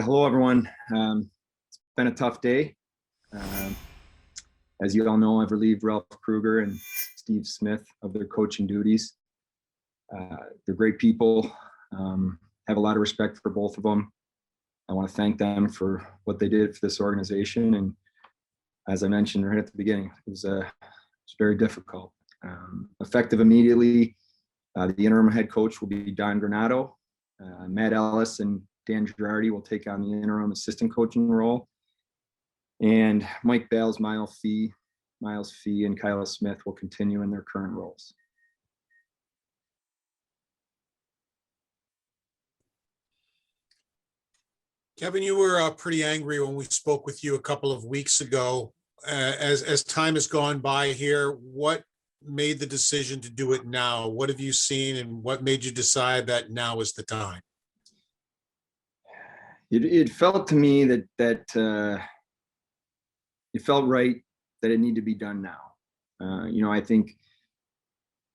Hello, everyone. It's been a tough day. As you all know, I've relieved Ralph Krueger and Steve Smith of their coaching duties. They're great people. Have a lot of respect for both of them. I want to thank them for what they did for this organization. And as I mentioned right at the beginning, it was very difficult. Effective immediately, the interim head coach will be Don Granato. Matt Ellis and Dan Girardi will take on the interim assistant coaching role. And Mike Bales, Miles Fee, and Kyle Smith will continue in their current roles. Kevin, you were pretty angry when we spoke with you a couple of weeks ago. As time has gone by here, what made the decision to do it now? What have you seen, and what made you decide that now is the time? It felt to me that it felt right that it needed to be done now. I think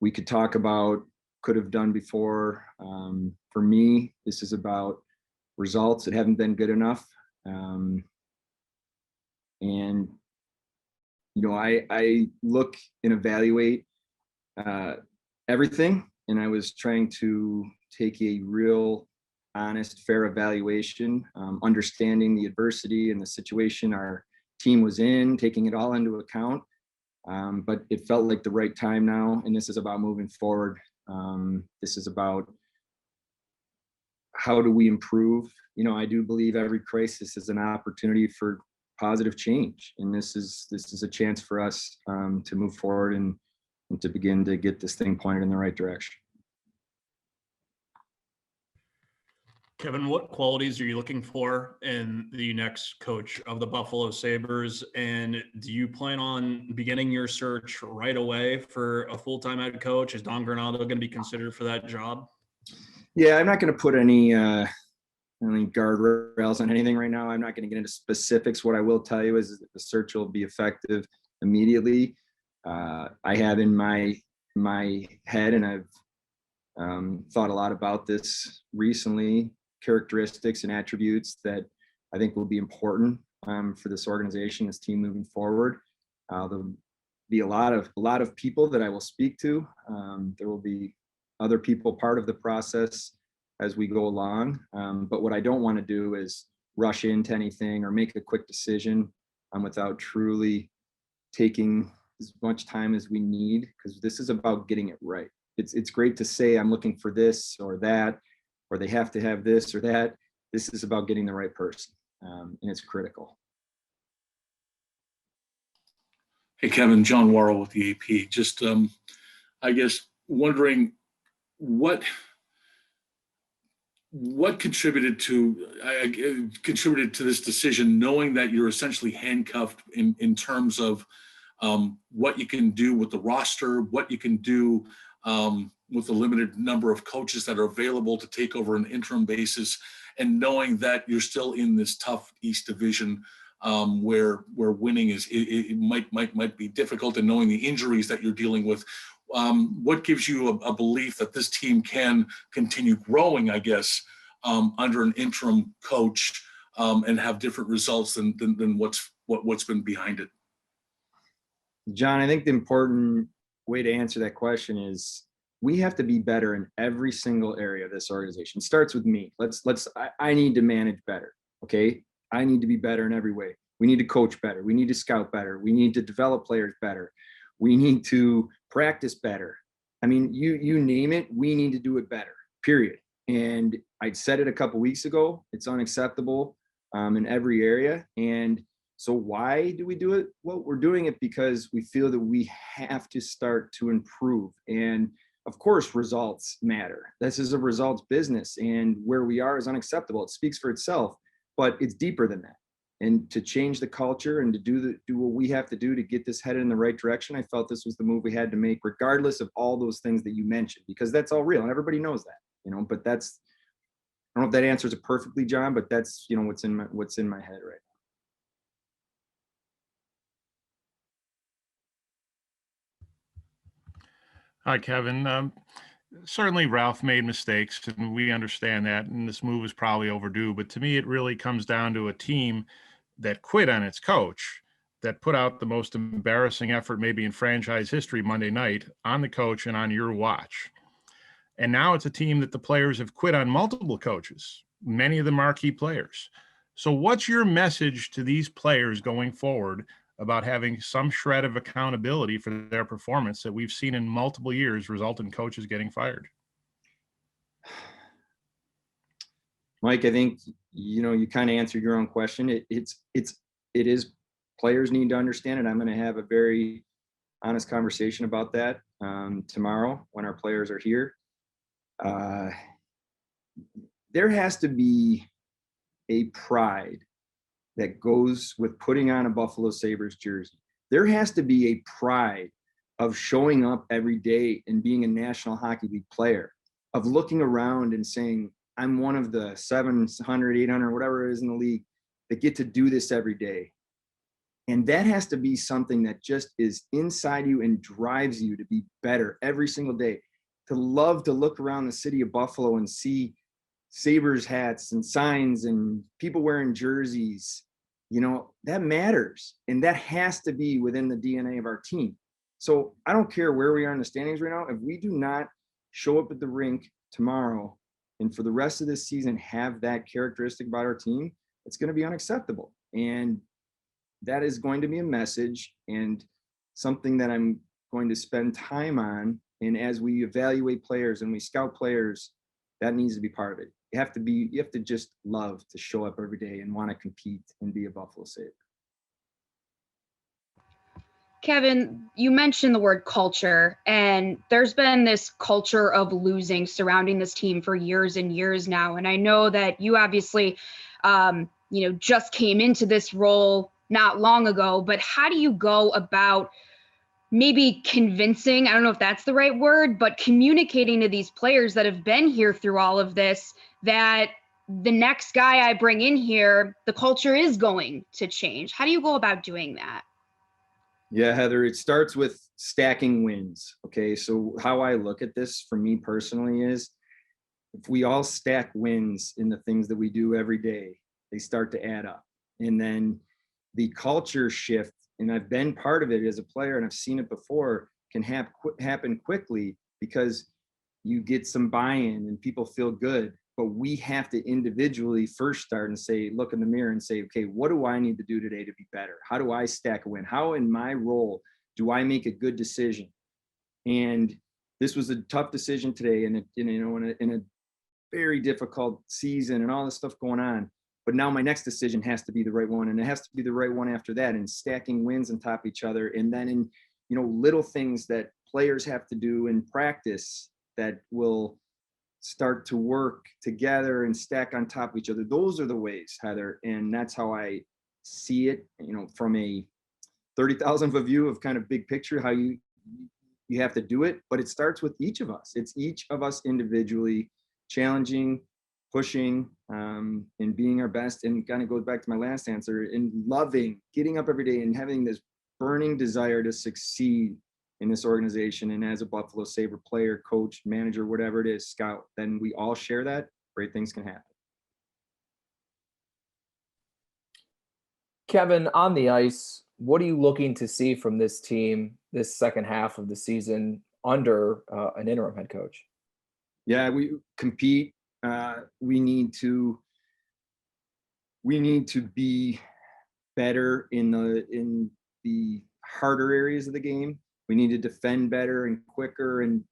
we could talk about could have done before. For me, this is about results that haven't been good enough. I look and evaluate everything, and I was trying to take a real honest, fair evaluation, understanding the adversity and the situation our team was in, taking it all into account. But it felt like the right time now, and this is about moving forward. This is about how do we improve. I do believe every crisis is an opportunity for positive change, and this is a chance for us to move forward and to begin to get this thing pointed in the right direction. Kevin, what qualities are you looking for in the next coach of the Buffalo Sabres? And do you plan on beginning your search right away for a full-time head coach? Is Don Granato going to be considered for that job? Yeah, I'm not going to put any guardrails on anything right now. I'm not going to get into specifics. What I will tell you is that the search will be effective immediately. I have in my head, and I've thought a lot about this recently, characteristics and attributes that I think will be important for this organization, this team moving forward. There'll be a lot of people that I will speak to. There will be other people part of the process as we go along. But what I don't want to do is rush into anything or make a quick decision without truly taking as much time as we need, because this is about getting it right. It's great to say I'm looking for this or that, or they have to have this or that. This is about getting the right person, and it's critical. Hey, Kevin, John Worrell with the AP. Just, I guess, wondering what contributed to this decision, knowing that you're essentially handcuffed in terms of what you can do with the roster, what you can do with the limited number of coaches that are available to take over an interim basis, and knowing that you're still in this tough East Division where winning it might be difficult, and knowing the injuries that you're dealing with. What gives you a belief that this team can continue growing, I guess, under an interim coach and have different results than what's been behind it? John, I think the important way to answer that question is we have to be better in every single area of this organization. It starts with me. I need to manage better. Okay. I need to be better in every way. We need to coach better. We need to scout better. We need to develop players better. We need to practice better. I mean, you name it, we need to do it better, period. And I said it a couple weeks ago, it's unacceptable in every area. And so why do we do it? Well, we're doing it because we feel that we have to start to improve. And of course, results matter. This is a results business, and where we are is unacceptable. It speaks for itself, but it's deeper than that. And to change the culture and to do what we have to do to get this headed in the right direction, I felt this was the move we had to make, regardless of all those things that you mentioned, because that's all real and everybody knows that, but I don't know if that answers it perfectly, John, but that's, what's in my head right now. Hi, Kevin. certainly Ralph made mistakes, and we understand that, and this move is probably overdue. But to me, it really comes down to a team that quit on its coach, that put out the most embarrassing effort maybe in franchise history Monday night on the coach and on your watch. And now it's a team that the players have quit on multiple coaches, many of the marquee players. So what's your message to these players going forward about having some shred of accountability for their performance that we've seen in multiple years result in coaches getting fired? Mike, I think, you kind of answered your own question. It is players need to understand it. I'm going to have a very honest conversation about that tomorrow when our players are here. There has to be a pride that goes with putting on a Buffalo Sabres jersey. There has to be a pride of showing up every day and being a National Hockey League player, of looking around and saying, I'm one of the 700, 800, whatever it is in the league that get to do this every day. And that has to be something that just is inside you and drives you to be better every single day. To love to look around the city of Buffalo and see Sabres hats and signs and people wearing jerseys, that matters. And that has to be within the DNA of our team. So I don't care where we are in the standings right now. If we do not show up at the rink tomorrow and for the rest of this season have that characteristic about our team, it's going to be unacceptable. And that is going to be a message and something that I'm going to spend time on. And as we evaluate players and we scout players, that needs to be part of it. You have to just love to show up every day and want to compete and be a Buffalo Sabre. Kevin, you mentioned the word culture, and there's been this culture of losing surrounding this team for years and years now. And I know that you obviously, just came into this role not long ago, but how do you go about maybe convincing, I don't know if that's the right word, but communicating to these players that have been here through all of this, that the next guy I bring in here, the culture is going to change? How do you go about doing that? Yeah, Heather, it starts with stacking wins. Okay, so how I look at this for me personally is if we all stack wins in the things that we do every day, they start to add up. And then the culture shift, and I've been part of it as a player and I've seen it before, can happen quickly because you get some buy-in and people feel good. But we have to individually first start and say, look in the mirror and say, okay, what do I need to do today to be better? How do I stack a win? How in my role do I make a good decision? And this was a tough decision today, and in a very difficult season and all this stuff going on. But now my next decision has to be the right one, and it has to be the right one after that, and stacking wins on top of each other. And then in little things that players have to do in practice that will start to work together and stack on top of each other. Those are the ways, Heather, and that's how I see it, from a 30,000 foot view of kind of big picture, how you have to do it. But it starts with each of us. It's each of us individually challenging, pushing, and being our best. And kind of goes back to my last answer, and loving, getting up every day and having this burning desire to succeed in this organization. And as a Buffalo Sabre player, coach, manager, whatever it is, scout, then we all share that, great things can happen. Kevin, on the ice, what are you looking to see from this team this second half of the season under an interim head coach? Yeah, we compete. We need to be better in the harder areas of the game. We need to defend better and quicker and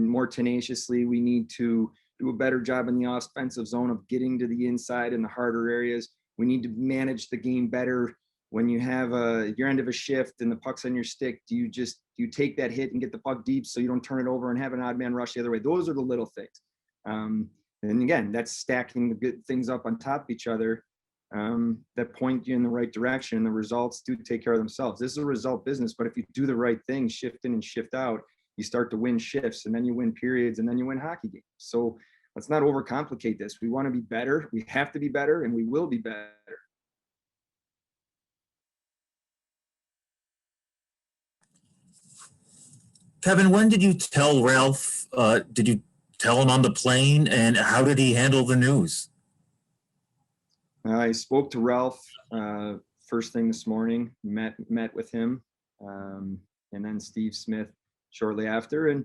more tenaciously. We need to do a better job in the offensive zone of getting to the inside in the harder areas. We need to manage the game better. When you have your end of a shift and the puck's on your stick, do you take that hit and get the puck deep so you don't turn it over and have an odd man rush the other way? Those are the little things. And again, that's stacking the good things up on top of each other that point you in the right direction. The results do take care of themselves. This is a result business, but if you do the right thing, shift in and shift out, you start to win shifts, and then you win periods, and then you win hockey games. So let's not overcomplicate this. We want to be better. We have to be better, and we will be better. Kevin, when did you tell Ralph? Did you tell him on the plane, and how did he handle the news? I spoke to Ralph first thing this morning, met with him, and then Steve Smith shortly after. And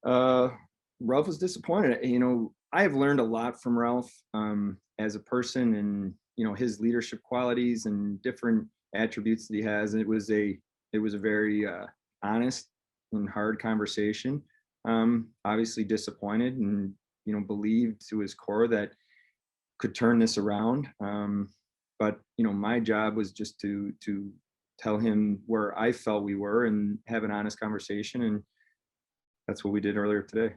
Ralph was disappointed. I have learned a lot from Ralph as a person, and his leadership qualities and different attributes that he has. And it was a very honest and hard conversation. Obviously disappointed, and believed to his core that could turn this around. But my job was just to tell him where I felt we were and have an honest conversation, and that's what we did earlier today.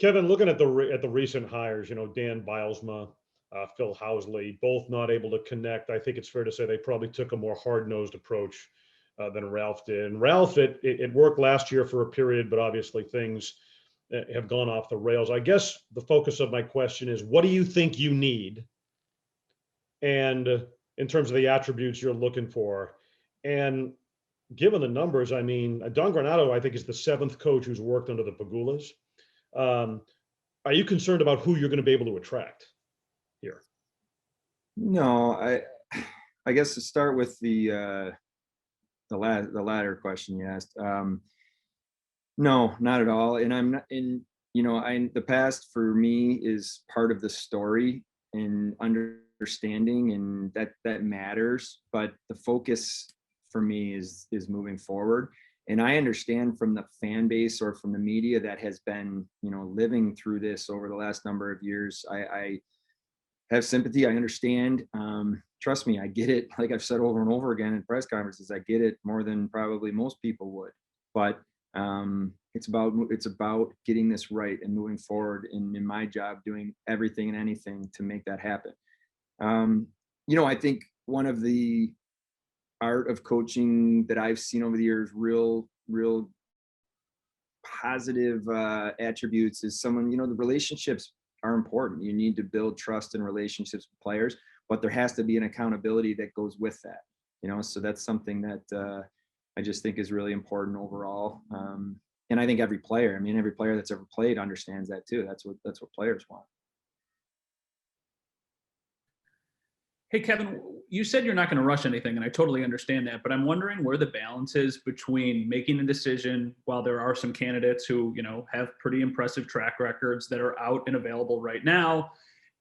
Kevin, looking at the recent hires, Dan Bilesma, Phil Housley, both not able to connect. I think it's fair to say they probably took a more hard-nosed approach than Ralph did. And Ralph, it worked last year for a period, but obviously things have gone off the rails. I guess the focus of my question is, what do you think you need? And in terms of the attributes you're looking for, and given the numbers, I mean, Don Granato, I think, is the 7th coach who's worked under the Pagulas. Are you concerned about who you're going to be able to attract here? No, I guess to start with the latter question you asked. No, not at all. And I'm not in, the past for me is part of the story and understanding, and that matters. But the focus for me is moving forward. And I understand from the fan base or from the media that has been, living through this over the last number of years. I have sympathy. I understand. Trust me, I get it. Like I've said over and over again in press conferences, I get it more than probably most people would. But it's about getting this right and moving forward. And in my job, doing everything and anything to make that happen. I think one of the art of coaching that I've seen over the years, real positive attributes, is someone, the relationships are important. You need to build trust and relationships with players, but there has to be an accountability that goes with that, so that's something that I just think is really important overall. And I think every player that's ever played understands that too. That's what players want. Hey, Kevin, you said you're not going to rush anything, and I totally understand that, but I'm wondering where the balance is between making a decision while there are some candidates who, have pretty impressive track records that are out and available right now,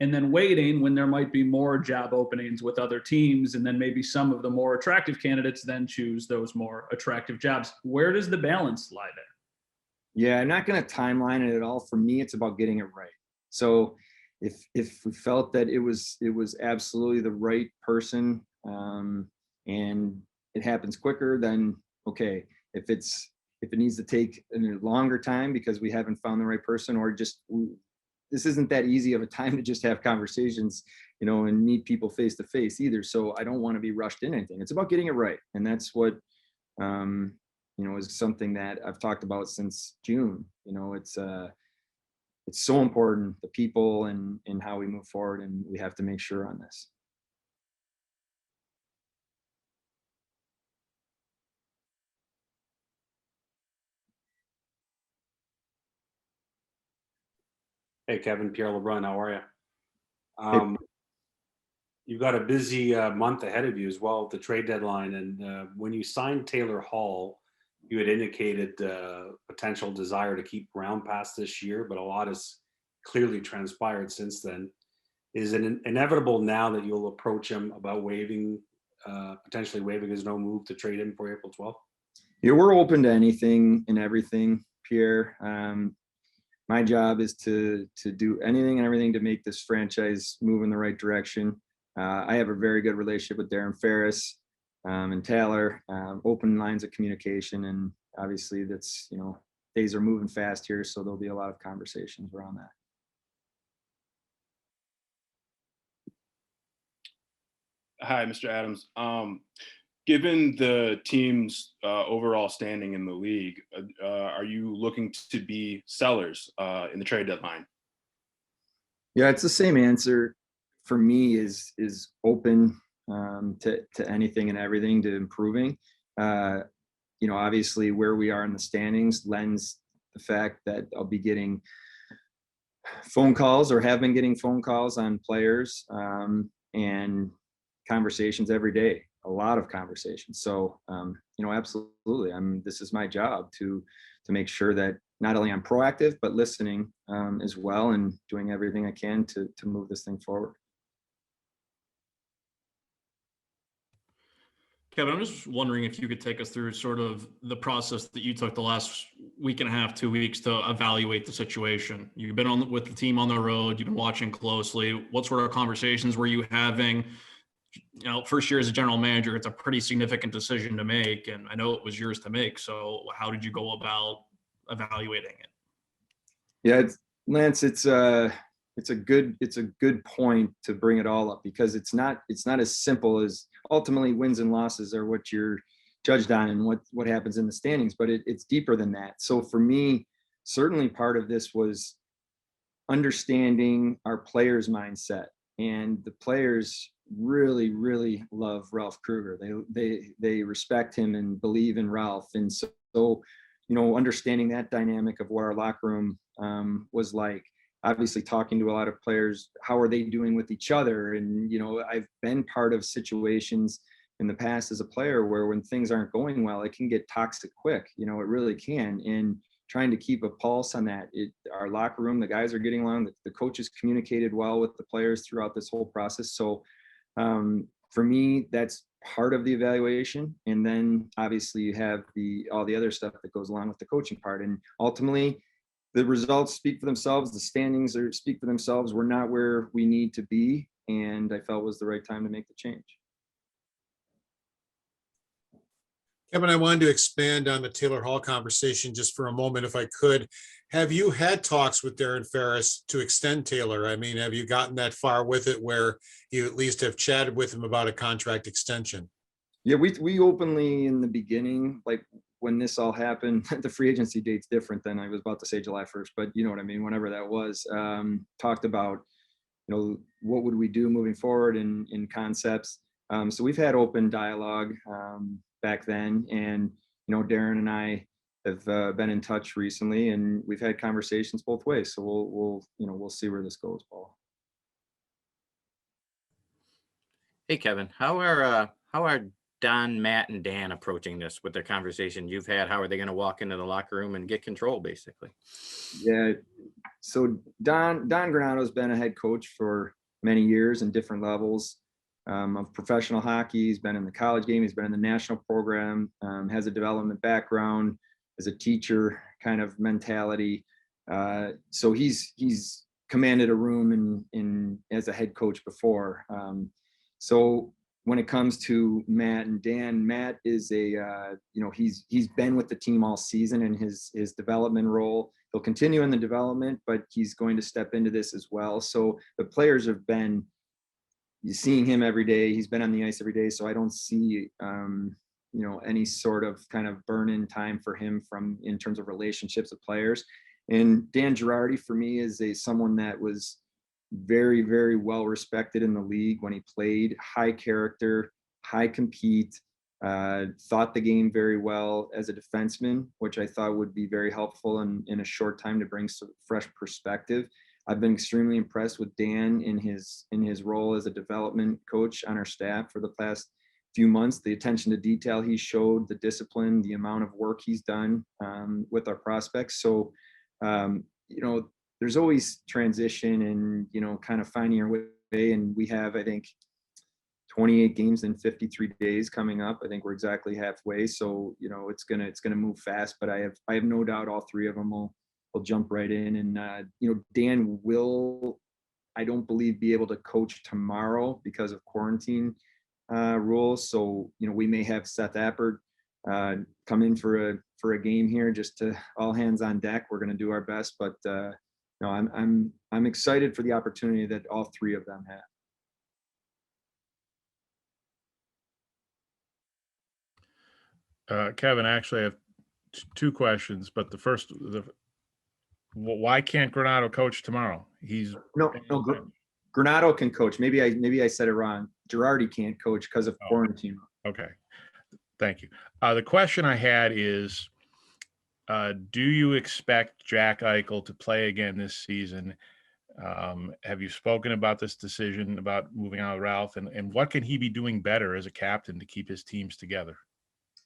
and then waiting when there might be more job openings with other teams, and then maybe some of the more attractive candidates then choose those more attractive jobs. Where does the balance lie there? Yeah, I'm not going to timeline it at all. For me, it's about getting it right. So if we felt that it was absolutely the right person, and it happens quicker, then okay. If it needs to take a longer time because we haven't found the right person, or just this isn't that easy of a time to just have conversations, and meet people face to face either. So I don't want to be rushed in anything. It's about getting it right, and that's what is something that I've talked about since June. It's so important, the people and how we move forward, and we have to make sure on this. Hey, Kevin, Pierre LeBrun, how are you? You've got a busy month ahead of you as well with the trade deadline. And when you signed Taylor Hall, you had indicated potential desire to keep Brown past this year, but a lot has clearly transpired since then. Is it inevitable now that you'll approach him about potentially waiving his no move to trade him for April 12th? Yeah, we're open to anything and everything, Pierre. My job is to do anything and everything to make this franchise move in the right direction. I have a very good relationship with Darren Ferris and Taylor, open lines of communication, and obviously that's, days are moving fast here, so there'll be a lot of conversations around that. Hi, Mr. Adams. Given the team's overall standing in the league, are you looking to be sellers in the trade deadline? Yeah, it's the same answer for me is open. to anything and everything, to improving. Obviously where we are in the standings lends the fact that I'll be getting phone calls, or have been getting phone calls on players, and conversations every day, a lot of conversations. So, absolutely. This is my job to make sure that not only I'm proactive, but listening as well, and doing everything I can to move this thing forward. Kevin, I'm just wondering if you could take us through sort of the process that you took the last week and a half, 2 weeks to evaluate the situation. You've been with the team on the road, you've been watching closely. What sort of conversations were you having? First year as a general manager, it's a pretty significant decision to make, and I know it was yours to make. So how did you go about evaluating it? Yeah, Lance, it's a good point to bring it all up, because it's not as simple as ultimately wins and losses are what you're judged on and what happens in the standings, but it's deeper than that. So for me, certainly part of this was understanding our players' mindset, and the players really, really love Ralph Krueger. They respect him and believe in Ralph. And so, understanding that dynamic of what our locker room was like, obviously talking to a lot of players, how are they doing with each other? And, I've been part of situations in the past as a player where when things aren't going well, it can get toxic quick, it really can. And trying to keep a pulse on that, our locker room, the guys are getting along, the coaches communicated well with the players throughout this whole process. So for me, that's part of the evaluation. And then obviously you have all the other stuff that goes along with the coaching part. And ultimately, the results speak for themselves. The standings speak for themselves. We're not where we need to be, and I felt it was the right time to make the change. Kevin, I wanted to expand on the Taylor Hall conversation just for a moment, if I could. Have you had talks with Darren Ferris to extend Taylor? I mean, have you gotten that far with it where you at least have chatted with him about a contract extension? Yeah, we openly in the beginning, like when this all happened, the free agency date's different than I was about to say July 1st, but you know what I mean, whenever that was, talked about, what would we do moving forward in concepts. So we've had open dialogue back then, and, Darren and I have been in touch recently, and we've had conversations both ways. So we'll see where this goes, Paul. Hey, Kevin, how are Don, Matt, and Dan approaching this with their conversation you've had? How are they going to walk into the locker room and get control, basically? Yeah. So Don Granato's been a head coach for many years in different levels of professional hockey. He's been in the college game. He's been in the national program, has a development background, as a teacher kind of mentality. So he's commanded a room in as a head coach before. So when it comes to Matt and Dan, Matt is he's been with the team all season in his development role. He'll continue in the development, but he's going to step into this as well. So the players have been seeing him every day. He's been on the ice every day. So I don't see, any sort of kind of burn-in time for him in terms of relationships with players. And Dan Girardi for me is someone that was very, very well respected in the league when he played. High character, high compete, thought the game very well as a defenseman, which I thought would be very helpful in a short time to bring some fresh perspective. I've been extremely impressed with Dan in his role as a development coach on our staff for the past few months. The attention to detail he showed, the discipline, the amount of work he's done with our prospects. So, there's always transition and, kind of finding your way. And we have, I think, 28 games in 53 days coming up. I think we're exactly halfway. So, it's gonna move fast, but I have no doubt all three of them will jump right in. And, Dan will, I don't believe, be able to coach tomorrow because of quarantine rules. So, we may have Seth Appert come in for a game here, just to all hands on deck. We're going to do our best, but no, I'm excited for the opportunity that all three of them have. Kevin, actually, I have two questions, but the first, why can't Granato coach tomorrow? No. Granato can coach. Maybe I said it wrong. Girardi can't coach because of quarantine. Okay. Thank you. The question I had is, do you expect Jack Eichel to play again this season? Have you spoken about this decision about moving out of Ralph, and what can he be doing better as a captain to keep his teams together?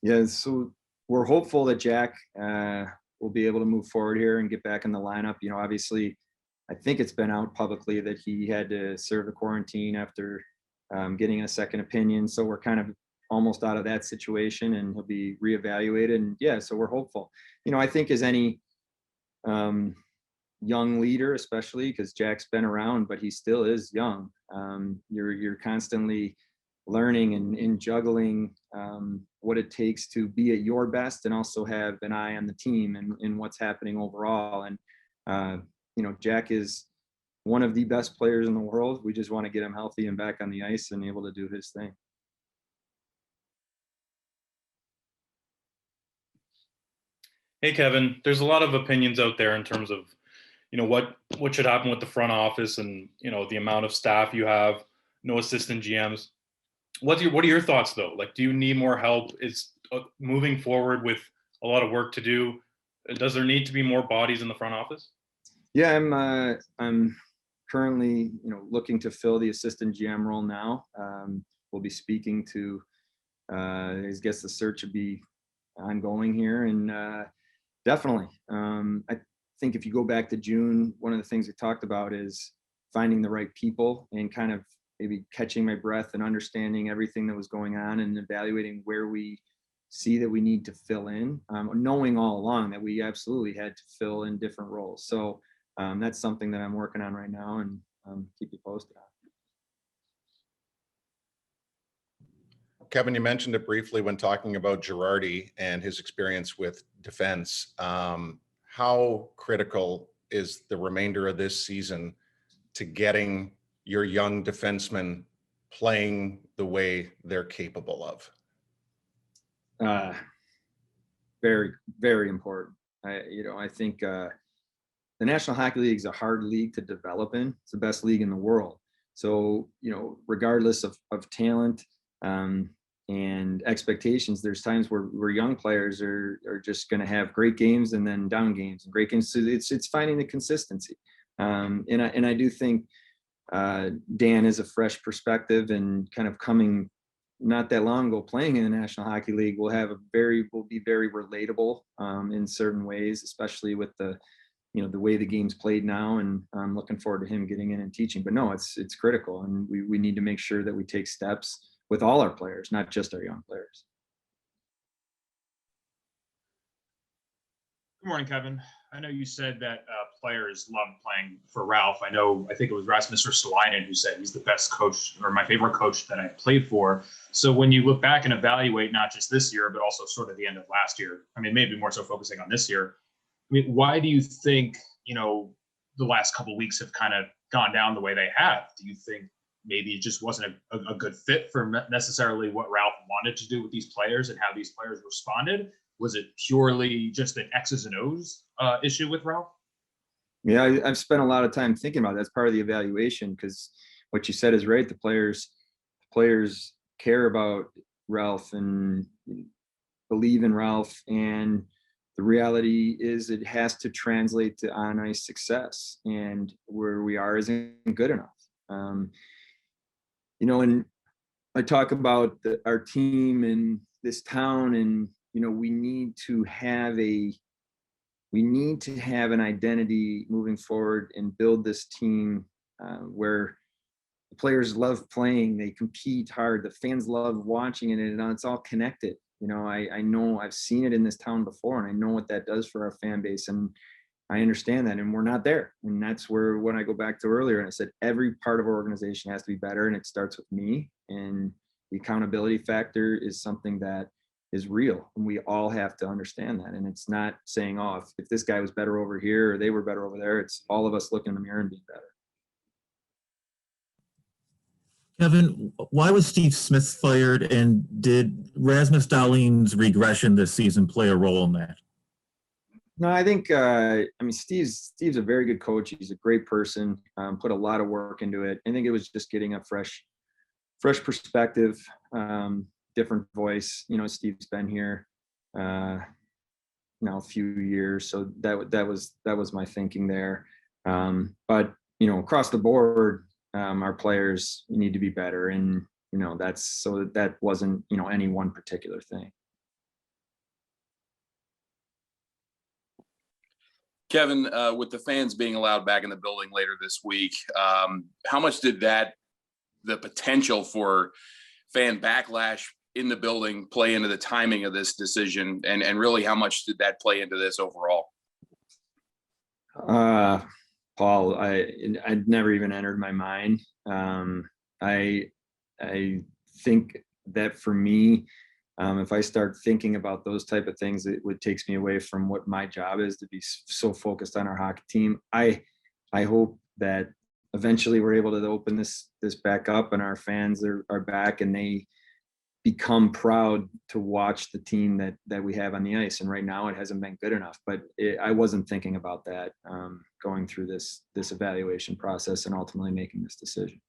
Yeah, so we're hopeful that Jack will be able to move forward here and get back in the lineup. You know, obviously, I think it's been out publicly that he had to serve the quarantine after getting a second opinion. So we're kind of almost out of that situation, and he'll be reevaluated. And yeah, so we're hopeful. You know, I think as any young leader, especially because Jack's been around, but he still is young. You're constantly learning and juggling what it takes to be at your best and also have an eye on the team and what's happening overall. And you know, Jack is one of the best players in the world. We just want to get him healthy and back on the ice and able to do his thing. Hey, Kevin, there's a lot of opinions out there in terms of, you know, what should happen with the front office and, you know, the amount of staff you have, no assistant GMs. What are your thoughts though? Like, do you need more help? Is moving forward with a lot of work to do? Does there need to be more bodies in the front office? Yeah, I'm currently, you know, looking to fill the assistant GM role now. We'll be speaking to, I guess the search would be ongoing here, and definitely. I think if you go back to June, one of the things we talked about is finding the right people and kind of maybe catching my breath and understanding everything that was going on and evaluating where we see that we need to fill in, knowing all along that we absolutely had to fill in different roles. So that's something that I'm working on right now, and keep you posted on. Kevin, you mentioned it briefly when talking about Girardi and his experience with defense. How critical is the remainder of this season to getting your young defensemen playing the way they're capable of? Very, very important. I think the National Hockey League is a hard league to develop in. It's the best league in the world. So, you know, regardless of talent and expectations, there's times where young players are just going to have great games and then down games and great games. So it's finding the consistency. And I do think Dan is a fresh perspective, and kind of coming not that long ago playing in the National Hockey League will be very relatable in certain ways, especially with the way the game's played now. And I'm looking forward to him getting in and teaching. But no, it's critical, and we need to make sure that we take steps with all our players, not just our young players. Good morning, Kevin. I know you said that players love playing for Ralph. I think it was Rasmus Ristolainen who said he's the best coach, or my favorite coach that I played for. So when you look back and evaluate not just this year, but also sort of the end of last year, I mean, maybe more so focusing on this year, I mean, why do you think, you know, the last couple of weeks have kind of gone down the way they have? Do you think maybe it just wasn't a good fit for necessarily what Ralph wanted to do with these players and how these players responded? Was it purely just an X's and O's issue with Ralph? Yeah, I've spent a lot of time thinking about that. That's part of the evaluation, because what you said is right. The players care about Ralph and believe in Ralph, and the reality is it has to translate to on-ice success, and where we are isn't good enough. You know, and I talk about our team and this town, and you know, we need to have an identity moving forward and build this team where the players love playing, they compete hard, the fans love watching it, and it's all connected. You know, I know I've seen it in this town before, and I know what that does for our fan base, and I understand that, and we're not there. And that's where, when I go back to earlier, and I said every part of our organization has to be better, and it starts with me. And the accountability factor is something that is real, and we all have to understand that. And it's not saying, oh, if this guy was better over here or they were better over there. It's all of us looking in the mirror and being better. Kevin, why was Steve Smith fired, and did Rasmus Dahlin's regression this season play a role in that? No, I think, Steve's a very good coach. He's a great person, put a lot of work into it. I think it was just getting a fresh fresh perspective, different voice. You know, Steve's been here now a few years, so that was my thinking there. But you know, across the board, our players need to be better, and you know, that wasn't, you know, any one particular thing. Kevin, with the fans being allowed back in the building later this week, how much did the potential for fan backlash in the building play into the timing of this decision, and really how much did that play into this overall? Paul, I'd never even entered my mind. I think that for me, if I start thinking about those type of things, it takes me away from what my job is, to be so focused on our hockey team. I hope that eventually we're able to open this back up, and our fans are back, and they become proud to watch the team that we have on the ice. And right now it hasn't been good enough, but I wasn't thinking about that going through this evaluation process and ultimately making this decision.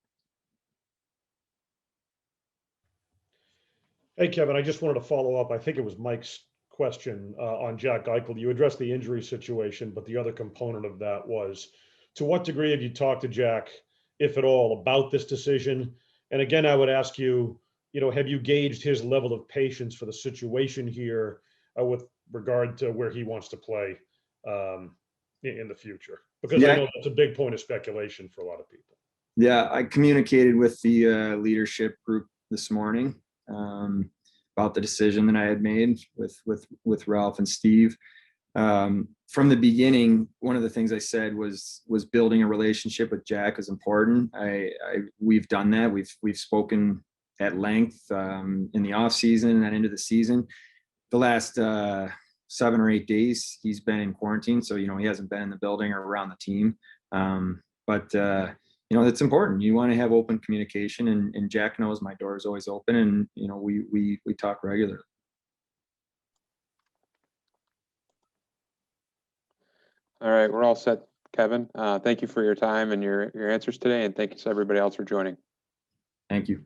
Hey, Kevin, I just wanted to follow up. I think it was Mike's question on Jack Eichel. You addressed the injury situation, but the other component of that was, to what degree have you talked to Jack, if at all, about this decision? And again, I would ask you, you know, have you gauged his level of patience for the situation here with regard to where he wants to play in the future? Because I know that's a big point of speculation for a lot of people. Yeah, I communicated with the leadership group this morning about the decision that I had made with Ralph and Steve. From the beginning, one of the things I said was building a relationship with Jack is important. We've done that. We've spoken at length in the off season and into the season. The last 7 or 8 days he's been in quarantine, so you know, he hasn't been in the building or around the team. But you know, it's important. You want to have open communication, and Jack knows my door is always open, and you know, we talk regularly. All right, we're all set, Kevin. Thank you for your time and your answers today, and thank you to everybody else for joining. Thank you.